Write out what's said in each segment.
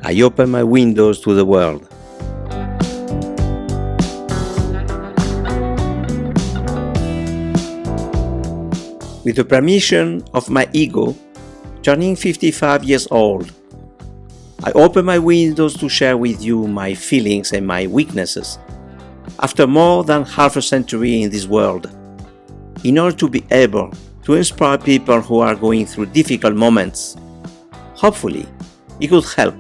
I open my windows to the world. With the permission of my ego, turning 55 years old, I open my windows to share with you my feelings and my weaknesses. After more than half a century in this world, in order to be able to inspire people who are going through difficult moments, hopefully it could help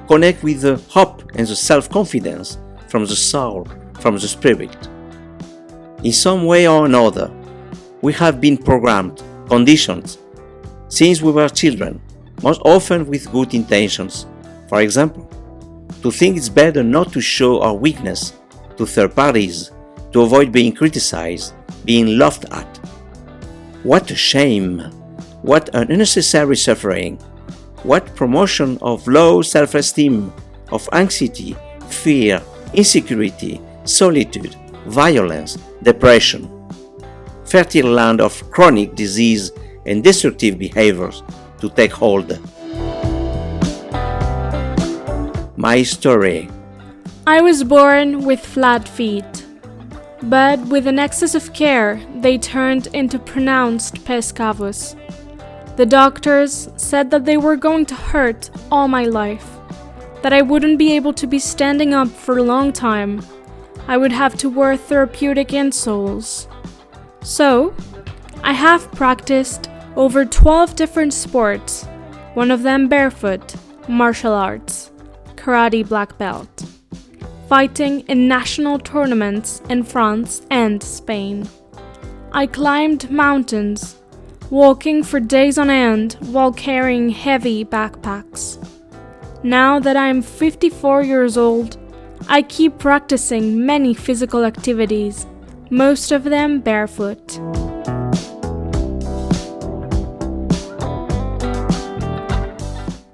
connect with the hope and the self-confidence from the soul, from the spirit. In some way or another, we have been programmed, conditioned, since we were children, most often with good intentions. For example, to think it's better not to show our weakness to third parties, to avoid being criticized, being laughed at. What a shame! What an unnecessary suffering! What promotion of low self-esteem, of anxiety, fear, insecurity, solitude, violence, depression. Fertile land of chronic disease and destructive behaviors to take hold. My story. I was born with flat feet, but with an excess of care, they turned into pronounced pescavos. The doctors said that they were going to hurt all my life, that I wouldn't be able to be standing up for a long time. I would have to wear therapeutic insoles. So, I have practiced over 12 different sports, one of them barefoot, martial arts, karate black belt, fighting in national tournaments in France and Spain. I climbed mountains, walking for days on end while carrying heavy backpacks. Now that I'm 54 years old, I keep practicing many physical activities, most of them barefoot.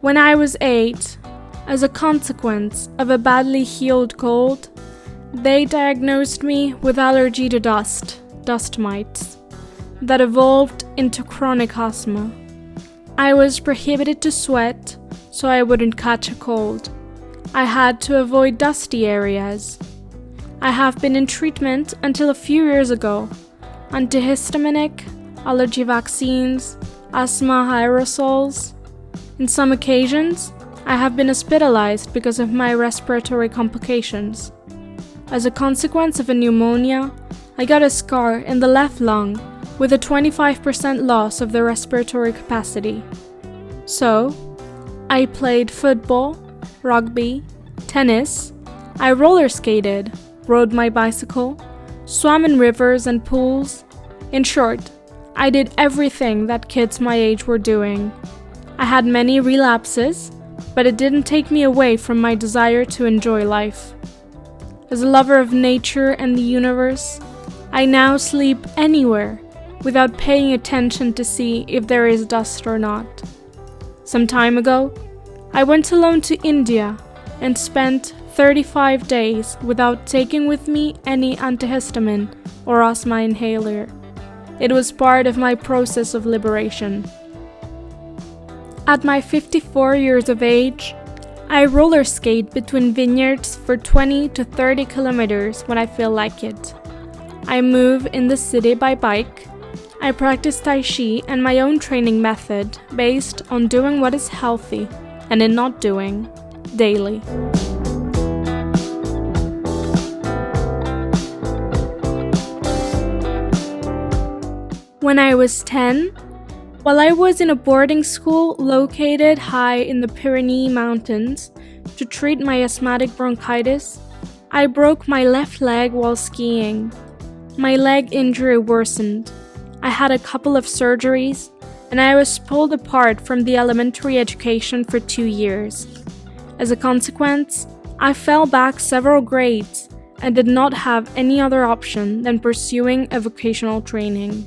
When I was 8, as a consequence of a badly healed cold, they diagnosed me with allergy to dust mites, that evolved into chronic asthma. I was prohibited to sweat so I wouldn't catch a cold. I had to avoid dusty areas. I have been in treatment until a few years ago. Antihistaminic, allergy vaccines, asthma aerosols. In some occasions, I have been hospitalized because of my respiratory complications. As a consequence of a pneumonia, I got a scar in the left lung with a 25% loss of the respiratory capacity. So, I played football, rugby, tennis, I roller skated, rode my bicycle, swam in rivers and pools. In short, I did everything that kids my age were doing. I had many relapses, but it didn't take me away from my desire to enjoy life. As a lover of nature and the universe, I now sleep anywhere without paying attention to see if there is dust or not. Some time ago, I went alone to India and spent 35 days without taking with me any antihistamine or asthma inhaler. It was part of my process of liberation. At my 54 years of age, I roller skate between vineyards for 20 to 30 kilometers when I feel like it. I move in the city by bike. I practice Tai Chi and my own training method based on doing what is healthy and in not doing daily. When I was 10, while I was in a boarding school located high in the Pyrenees Mountains to treat my asthmatic bronchitis, I broke my left leg while skiing. My leg injury worsened. I had a couple of surgeries, and I was pulled apart from the elementary education for 2 years. As a consequence, I fell back several grades and did not have any other option than pursuing a vocational training.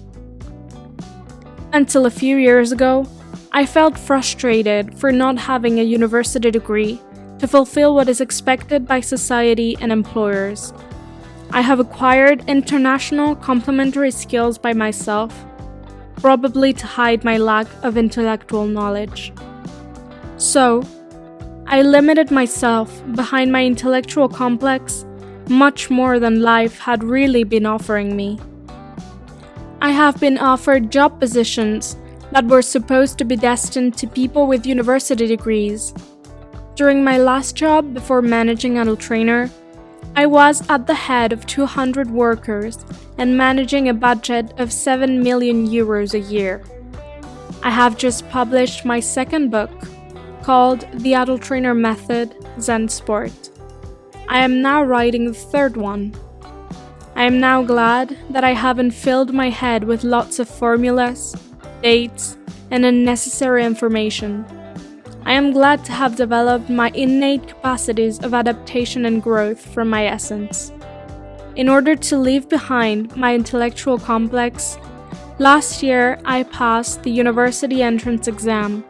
Until a few years ago, I felt frustrated for not having a university degree to fulfill what is expected by society and employers. I have acquired international complementary skills by myself, probably to hide my lack of intellectual knowledge. So, I limited myself behind my intellectual complex much more than life had really been offering me. I have been offered job positions that were supposed to be destined to people with university degrees. During my last job before managing AtelTrainer, I was at the head of 200 workers and managing a budget of 7 million euros a year. I have just published my second book, called The AtelTrainer Method, Zen Sport. I am now writing the third one. I am now glad that I haven't filled my head with lots of formulas, dates, and unnecessary information. I am glad to have developed my innate capacities of adaptation and growth from my essence. In order to leave behind my intellectual complex, last year I passed the university entrance exam,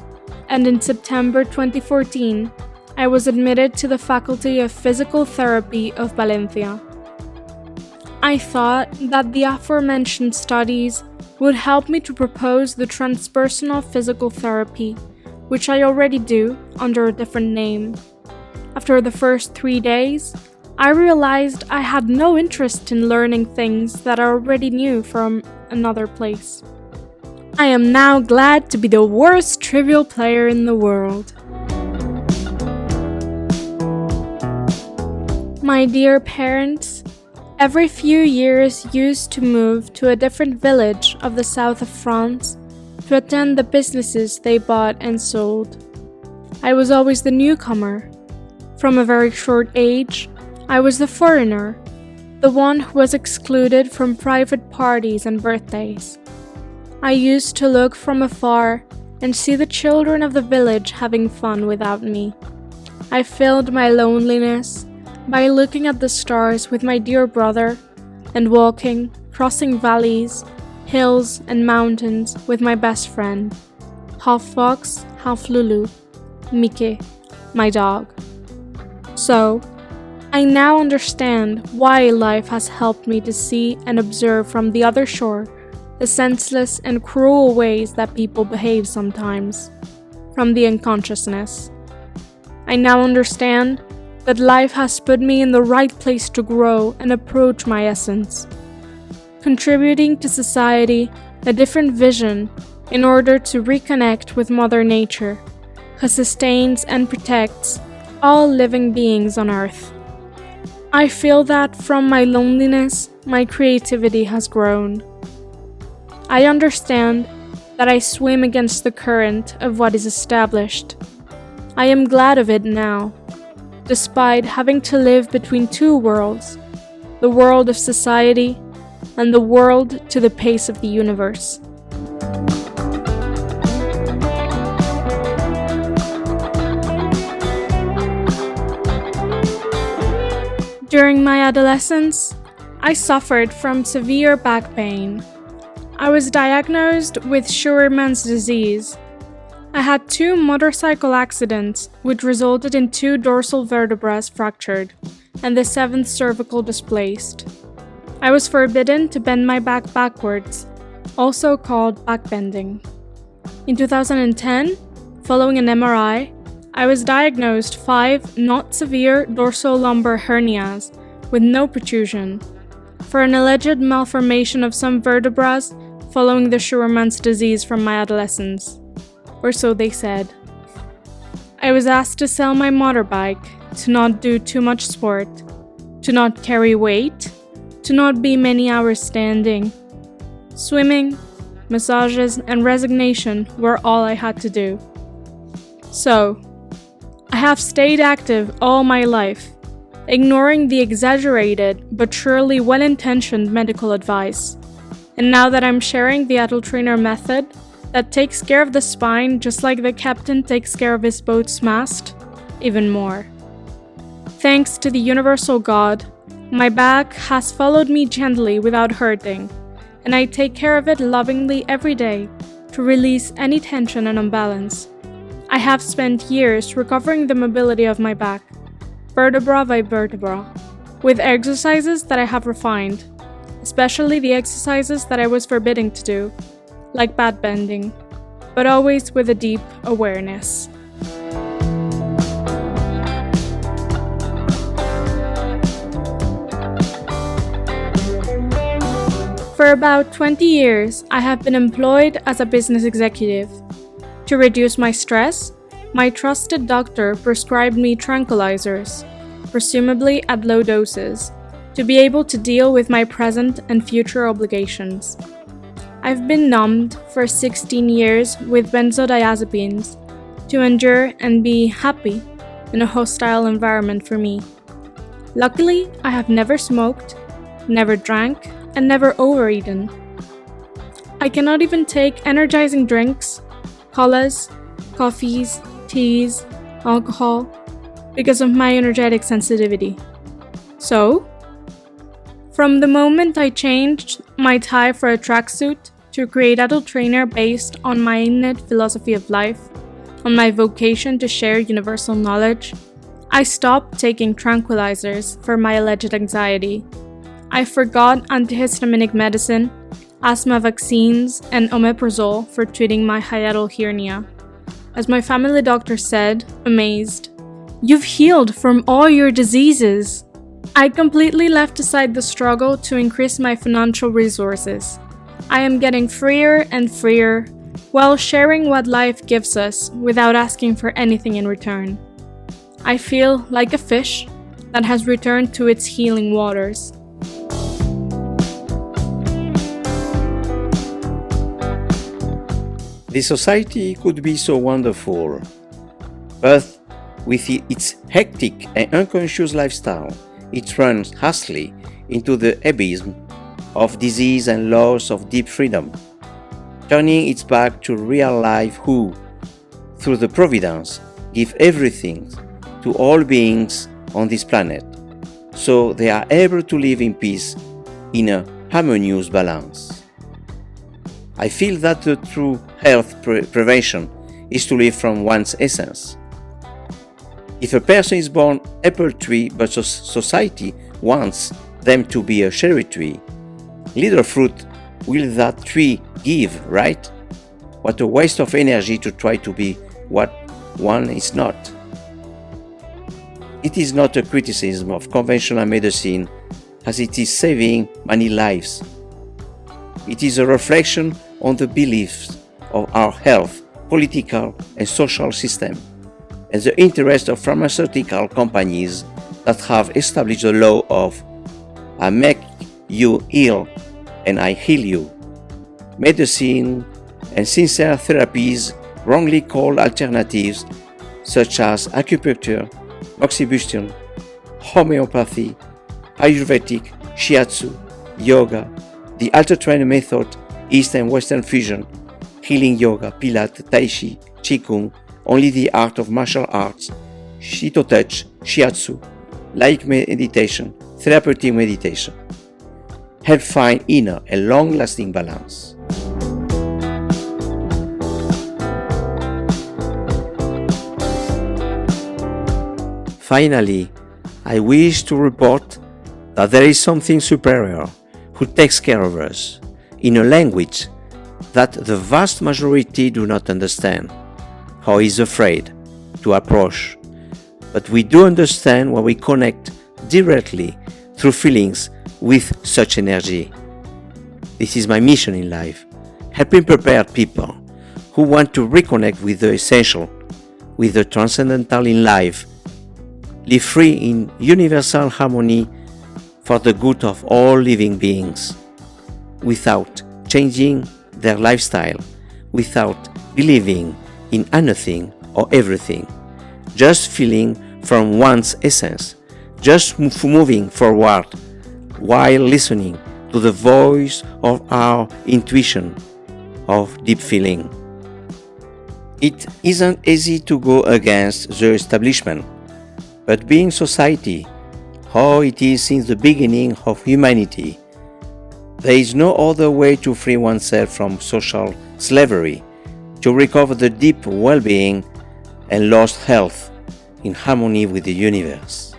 and in September 2014, I was admitted to the Faculty of Physical Therapy of Valencia. I thought that the aforementioned studies would help me to propose the transpersonal physical therapy, which I already do under a different name. After the first 3 days, I realized I had no interest in learning things that I already knew from another place. I am now glad to be the worst trivial player in the world. My dear parents, every few years used to move to a different village of the south of France to attend the businesses they bought and sold. I was always the newcomer. From a very short age, I was the foreigner, the one who was excluded from private parties and birthdays. I used to look from afar and see the children of the village having fun without me. I filled my loneliness by looking at the stars with my dear brother and walking, crossing valleys, hills and mountains with my best friend, half fox, half Lulu, Mickey, my dog. So, I now understand why life has helped me to see and observe from the other shore the senseless and cruel ways that people behave sometimes, from the unconsciousness. I now understand that life has put me in the right place to grow and approach my essence, contributing to society a different vision in order to reconnect with Mother Nature, who sustains and protects all living beings on Earth. I feel that from my loneliness, my creativity has grown. I understand that I swim against the current of what is established. I am glad of it now, despite having to live between two worlds, the world of society and the world to the pace of the universe. During my adolescence, I suffered from severe back pain. I was diagnosed with Scheuermann's disease. I had 2 motorcycle accidents which resulted in 2 dorsal vertebrae fractured and the 7th cervical displaced. I was forbidden to bend my back backwards, also called backbending. In 2010, following an MRI, I was diagnosed 5 not severe dorsal-lumbar hernias with no protrusion for an alleged malformation of some vertebrae following the Scheuermann's disease from my adolescence, or so they said. I was asked to sell my motorbike, to not do too much sport, to not carry weight, to not be many hours standing. Swimming, massages, and resignation were all I had to do. So, I have stayed active all my life, ignoring the exaggerated but surely well-intentioned medical advice. And now that I'm sharing the AtelTrainer method that takes care of the spine just like the captain takes care of his boat's mast, even more. Thanks to the universal God, my back has followed me gently without hurting, and I take care of it lovingly every day to release any tension and imbalance. I have spent years recovering the mobility of my back, vertebra by vertebra, with exercises that I have refined, especially the exercises that I was forbidden to do, like back bending, but always with a deep awareness. For about 20 years, I have been employed as a business executive. To reduce my stress, my trusted doctor prescribed me tranquilizers, presumably at low doses, to be able to deal with my present and future obligations. I've been numbed for 16 years with benzodiazepines to endure and be happy in a hostile environment for me. Luckily, I have never smoked, never drank, and never overeaten. I cannot even take energizing drinks, colas, coffees, teas, alcohol, because of my energetic sensitivity. So, from the moment I changed my tie for a tracksuit to create AtelTrainer based on my innate philosophy of life, on my vocation to share universal knowledge, I stopped taking tranquilizers for my alleged anxiety. I forgot antihistaminic medicine, asthma vaccines, and omeprazole for treating my hiatal hernia. As my family doctor said, amazed, "You've healed from all your diseases." I completely left aside the struggle to increase my financial resources. I am getting freer and freer while sharing what life gives us without asking for anything in return. I feel like a fish that has returned to its healing waters. The society could be so wonderful, but with its hectic and unconscious lifestyle, it runs hastily into the abyss of disease and loss of deep freedom, turning its back to real life who, through the providence, give everything to all beings on this planet, so they are able to live in peace in a harmonious balance. I feel that the true health prevention is to live from one's essence. If a person is born apple tree but society wants them to be a cherry tree, little fruit will that tree give, right? What a waste of energy to try to be what one is not. It is not a criticism of conventional medicine as it is saving many lives. It is a reflection on the beliefs of our health, political and social system, and the interest of pharmaceutical companies that have established the law of I make you ill and I heal you. Medicine and sincere therapies wrongly called alternatives such as acupuncture, moxibustion, homeopathy, Ayurvedic, shiatsu, yoga, the AtelTrainer method, East and Western fusion, healing yoga, Pilates, Tai Chi, Qigong, only the art of martial arts, Shito touch, shiatsu, laic meditation, therapeutic meditation, help find inner and long-lasting balance. Finally, I wish to report that there is something superior who takes care of us in a language that the vast majority do not understand or is afraid to approach. But we do understand when we connect directly through feelings with such energy. This is my mission in life, helping prepare people who want to reconnect with the essential, with the transcendental in life, live free in universal harmony for the good of all living beings, without changing their lifestyle, without believing in anything or everything, just feeling from one's essence, just moving forward while listening to the voice of our intuition of deep feeling. It isn't easy to go against the establishment, but being society, how it is since the beginning of humanity, there is no other way to free oneself from social slavery, to recover the deep well-being and lost health in harmony with the universe.